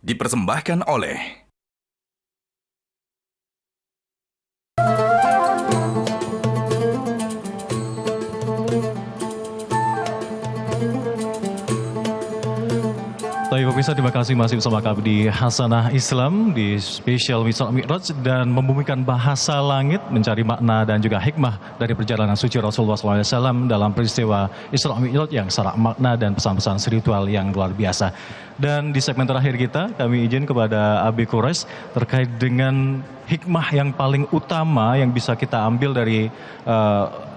dipersembahkan oleh Baik pemirsa, terima kasih masih bersama kami di Hasanah Islam di spesial Isra Mi'raj dan membumikan bahasa langit mencari makna dan juga hikmah dari perjalanan suci Rasulullah SAW dalam peristiwa Isra Mi'raj yang syarat makna dan pesan-pesan spiritual yang luar biasa. Dan di segmen terakhir kita, kami izin kepada Abi Quraisy terkait dengan hikmah yang paling utama yang bisa kita ambil dari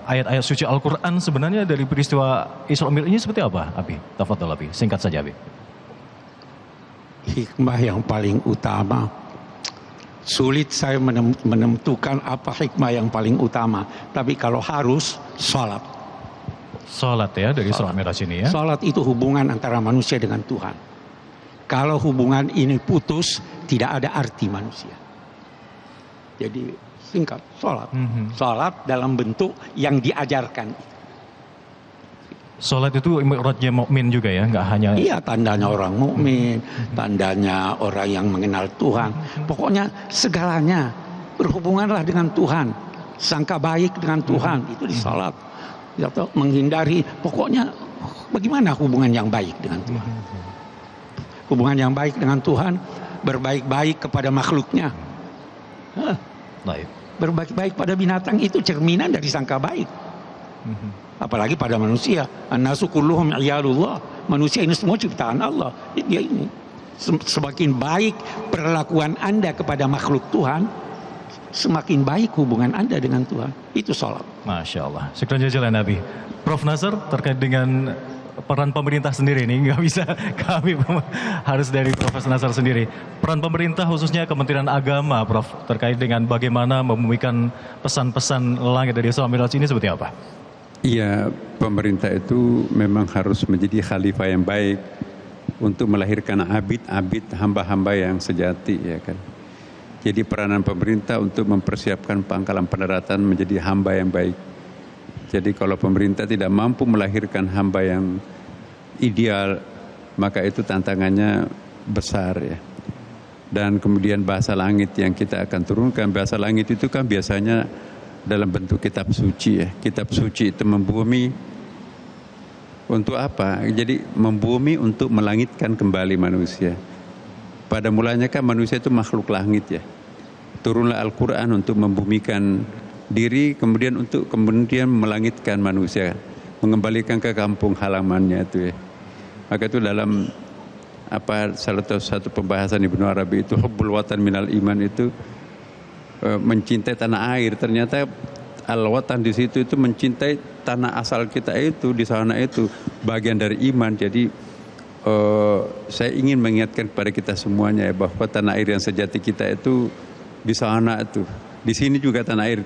ayat-ayat suci Al-Quran sebenarnya dari peristiwa Isra Mi'raj ini seperti apa, Abi? Tafadhol Abi, singkat saja Abi. Hikmah yang paling utama, sulit saya menentukan apa hikmah yang paling utama. Tapi kalau harus, salat. Salat ya dari Isra Mi'raj ini ya. Salat itu hubungan antara manusia dengan Tuhan. Kalau hubungan ini putus, tidak ada arti manusia. Jadi singkat, salat. Salat dalam bentuk yang diajarkan. Salat itu mi'rajnya mukmin juga ya, nggak hanya. Iya, tandanya orang mukmin, tandanya orang yang mengenal Tuhan. Pokoknya segalanya berhubunganlah dengan Tuhan, sangka baik dengan Tuhan itu di salat. Atau menghindari, pokoknya bagaimana hubungan yang baik dengan Tuhan. Hubungan yang baik dengan Tuhan, berbaik-baik kepada makhluknya. Berbaik-baik pada binatang itu cerminan dari sangka baik. Apalagi pada manusia. An-nasu kulluhum iyalullah. Manusia ini semua ciptaan Allah. Dia ini. Semakin baik perlakuan Anda kepada makhluk Tuhan, semakin baik hubungan Anda dengan Tuhan. Itu salat. Masya Allah. Syukran jazilan Nabi. Prof. Nazar terkait dengan peran pemerintah sendiri ini nggak bisa kami harus dari Prof. Nazar sendiri. Peran pemerintah khususnya Kementerian Agama, Prof. terkait dengan bagaimana membumikan pesan-pesan langit dari Isra Mi'raj ini seperti apa? Iya, pemerintah itu memang harus menjadi khalifah yang baik untuk melahirkan abid-abid hamba-hamba yang sejati, ya kan. Jadi peranan pemerintah untuk mempersiapkan pangkalan pendaratan menjadi hamba yang baik. Jadi kalau pemerintah tidak mampu melahirkan hamba yang ideal, maka itu tantangannya besar ya. Dan kemudian bahasa langit yang kita akan turunkan, bahasa langit itu kan biasanya dalam bentuk kitab suci ya. Kitab suci itu membumi untuk apa? Jadi membumi untuk melangitkan kembali manusia. Pada mulanya kan manusia itu makhluk langit ya. Turunlah Al-Quran untuk membumikan diri, kemudian untuk kemudian melangitkan manusia, mengembalikan ke kampung halamannya itu ya. Maka itu dalam salah satu pembahasan Ibnu Arabi itu hubbul watan minal iman itu mencintai tanah air. Ternyata al-watan di situ itu mencintai tanah asal kita itu di sana itu bagian dari iman. Jadi saya ingin mengingatkan kepada kita semuanya ya, bahwa tanah air yang sejati kita itu di sana itu. Di sini juga tanah air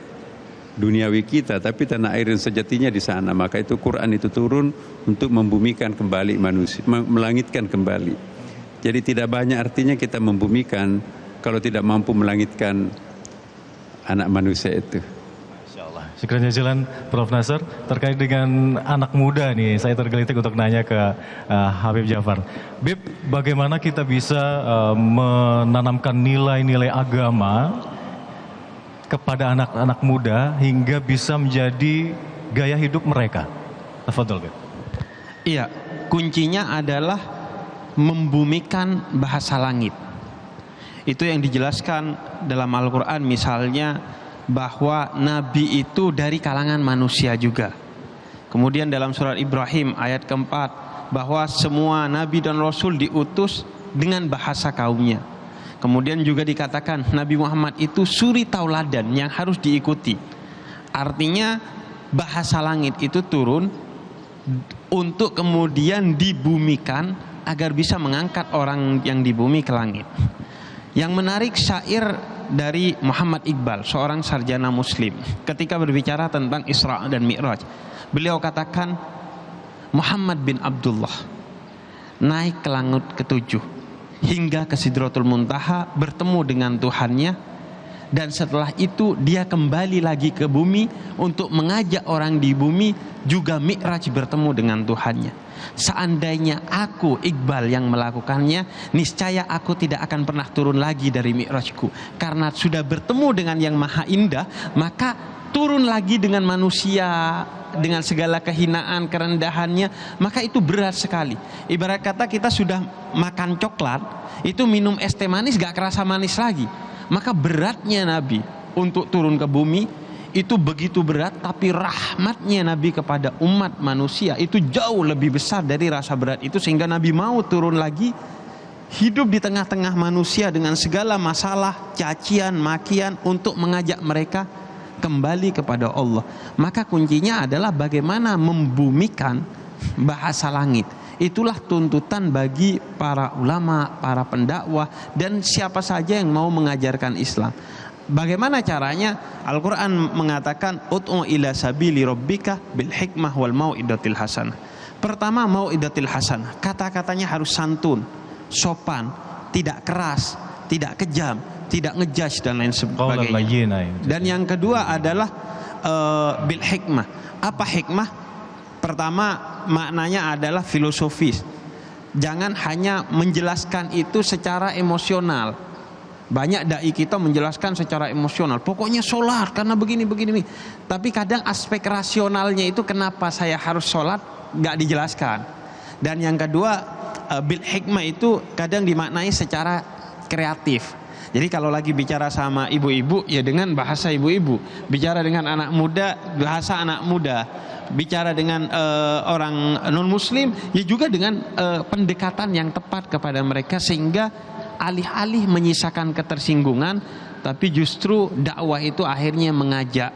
duniawi kita, tapi tanah air yang sejatinya di sana. Maka itu Quran itu turun untuk membumikan kembali manusia, melangitkan kembali. Jadi tidak banyak artinya kita membumikan kalau tidak mampu melangitkan anak manusia itu. Insyaallah. Syukran jazilan Prof. Nazar. Terkait dengan anak muda nih, saya tergelitik untuk nanya ke Habib Jafar. Bib, bagaimana kita bisa menanamkan nilai-nilai agama kepada anak-anak muda hingga bisa menjadi gaya hidup mereka? Tafadhol, Bib. Iya, kuncinya adalah membumikan bahasa langit. Itu yang dijelaskan dalam Al-Quran, misalnya bahwa Nabi itu dari kalangan manusia juga. Kemudian dalam surat Ibrahim ayat keempat, bahwa semua Nabi dan Rasul diutus dengan bahasa kaumnya. Kemudian juga dikatakan Nabi Muhammad itu suri tauladan yang harus diikuti. Artinya bahasa langit itu turun untuk kemudian dibumikan agar bisa mengangkat orang yang di bumi ke langit. Yang menarik syair dari Muhammad Iqbal, seorang sarjana muslim, ketika berbicara tentang Isra dan Mi'raj. Beliau katakan, Muhammad bin Abdullah naik ke langit ketujuh hingga ke Sidratul Muntaha, bertemu dengan Tuhannya, dan setelah itu dia kembali lagi ke bumi untuk mengajak orang di bumi juga mi'raj bertemu dengan Tuhannya. Seandainya aku Iqbal yang melakukannya, niscaya aku tidak akan pernah turun lagi dari mi'rajku, karena sudah bertemu dengan yang maha indah, maka turun lagi dengan manusia dengan segala kehinaan, kerendahannya, maka itu berat sekali. Ibarat kata kita sudah makan coklat, itu minum es teh manis gak kerasa manis lagi. Maka beratnya Nabi untuk turun ke bumi itu begitu berat, tapi rahmatnya Nabi kepada umat manusia itu jauh lebih besar dari rasa berat itu, sehingga Nabi mau turun lagi, hidup di tengah-tengah manusia dengan segala masalah, cacian, makian, untuk mengajak mereka kembali kepada Allah. Maka kuncinya adalah bagaimana membumikan bahasa langit. Itulah tuntutan bagi para ulama, para pendakwah, dan siapa saja yang mau mengajarkan Islam. Bagaimana caranya? Al-Quran mengatakan ud'u ila sabili rabbika bil hikmah wal mau'idatil hasanah. Pertama, mau'idatil hasanah, kata-katanya harus santun, sopan, tidak keras, tidak kejam, tidak ngejudge dan lain sebagainya. Dan yang kedua adalah bil hikmah. Apa hikmah? Pertama, maknanya adalah filosofis. Jangan hanya menjelaskan itu secara emosional. Banyak dai kita menjelaskan secara emosional, pokoknya sholat karena begini. Tapi kadang aspek rasionalnya itu, kenapa saya harus sholat, gak dijelaskan. Dan yang kedua, bil hikmah itu kadang dimaknai secara kreatif. Jadi kalau lagi bicara sama ibu-ibu, ya dengan bahasa ibu-ibu. Bicara dengan anak muda, bahasa anak muda. Bicara dengan orang non-muslim, ya juga dengan pendekatan yang tepat kepada mereka, sehingga alih-alih menyisakan ketersinggungan, tapi justru dakwah itu akhirnya mengajak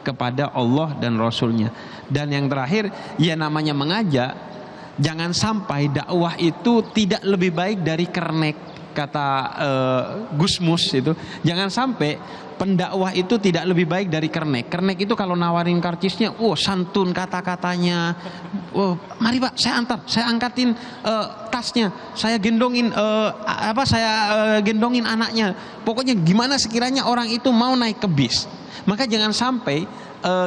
kepada Allah dan Rasulnya. Dan yang terakhir, ya namanya mengajak, jangan sampai dakwah itu tidak lebih baik dari kernek, kata Gusmus itu. Jangan sampai pendakwah itu tidak lebih baik dari kernek. Kernek itu kalau nawarin karcisnya, santun kata-katanya. Mari Pak, saya antar, saya angkatin tasnya, saya gendongin gendongin anaknya. Pokoknya gimana sekiranya orang itu mau naik ke bis. Maka jangan sampai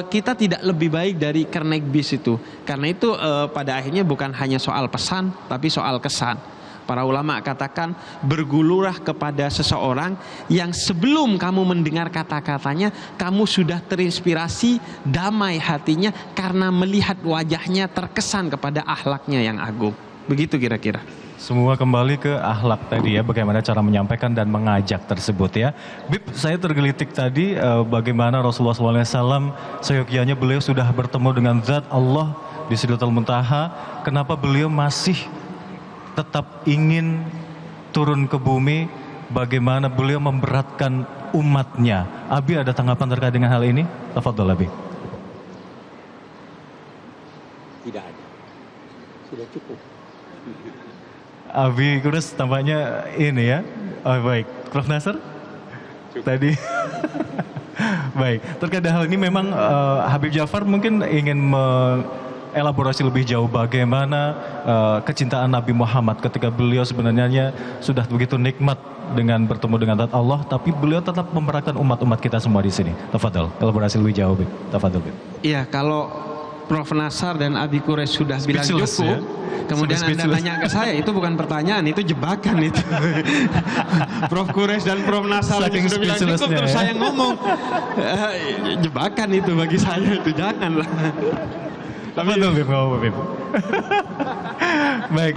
kita tidak lebih baik dari kernek bis itu. Karena itu pada akhirnya bukan hanya soal pesan, tapi soal kesan. Para ulama katakan, bergululah kepada seseorang yang sebelum kamu mendengar kata-katanya, kamu sudah terinspirasi, damai hatinya karena melihat wajahnya terkesan kepada akhlaknya yang agung. Begitu kira-kira. Semua kembali ke akhlak tadi ya, bagaimana cara menyampaikan dan mengajak tersebut ya. Bib, saya tergelitik tadi bagaimana Rasulullah SAW seyogyanya beliau sudah bertemu dengan Zat Allah di Sidratul Muntaha. Kenapa beliau masih tetap ingin turun ke bumi? Bagaimana beliau memberatkan umatnya? Abi ada tanggapan terkait dengan hal ini? Tafadhol Abi. Tidak ada. Sudah cukup. Abi Kudus tampaknya ini ya. Oh, baik. Prof Nasr? Tadi. Baik. Terkait hal ini memang Habib Ja'far mungkin ingin elaborasi lebih jauh bagaimana kecintaan Nabi Muhammad ketika beliau sebenarnya sudah begitu nikmat dengan bertemu dengan Zat Allah, tapi beliau tetap memberatkan umat-umat kita semua di sini. Tafadhol, elaborasi lebih jauh, Bib. Tafadhol, Bib. Iya, kalau Prof Nasar dan Abi Kures sudah bilang cukup, ya? Kemudian Anda nanya ke saya, itu bukan pertanyaan, itu jebakan itu. Prof Kures dan Prof Nasar sudah bilang cukup, terus saya ngomong, jebakan itu bagi saya, itu janganlah. Tapi itu Bib, nggak apa-apa Bib. Baik,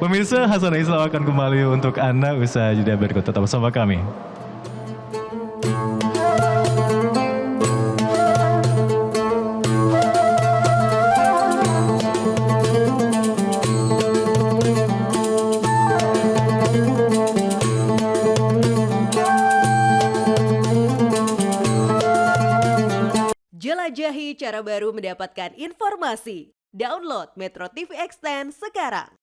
pemirsa, Hasanah Islam akan kembali untuk Anda usai jeda berikut. Tetap bersama kami. Jelajahi cara baru mendapatkan informasi. Download Metro TV Extend sekarang.